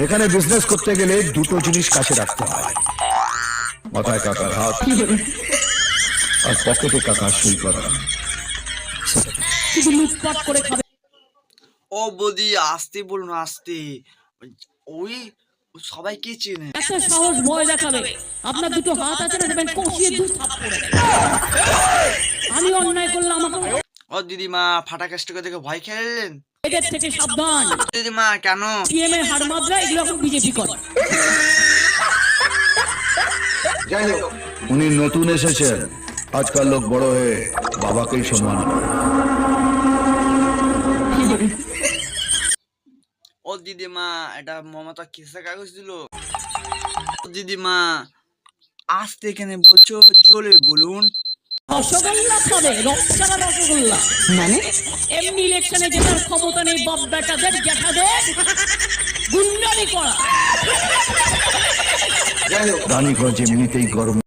এখানে বিজনেস করতে গেলে দুটো জিনিস কাছে রাখতে হয়, মাথায় কাকার হাত আর পকেটে কাকার সই করা। শুধু লুটপাট করে খাবে। ও বৌদি আসতে বলুন, আসতে। ওই সবাইকে চেনে। এত সাহস ভয় দেখাবে? আপনার দুটো হাত আছে না, দেবেন কষিয়ে দু থাপ্পড়। আমি অন্যায় করলাম, আমাকে ও দিদিমা ফাটা কেষ্টকে দেখে ভয় খেলেন? এদের থেকে সাবধান। দিদিমা কেন? সিএম এর হাড় মাদ্রা এগুলো এখন বিজেপি করে। উনি নতুন এসেছেন, আজকাল লোক বড় হয়ে বাবাকেই সম্মান করে। ও দিদিমা এটা মমতা কিসে কাগজ দিল? দিদিমা আসতে কেন বলছো, জোরে বলুন। রসগোল্লা খাবে, রসগোল্লা রসগোল্লা মানে এমনি ইলেকশনে জেতার ক্ষমতা নেই বাপ বেটাদের, জ্যাঠাদের গুন্ডামি করা। রানীগঞ্জ এমনিতেই গরম।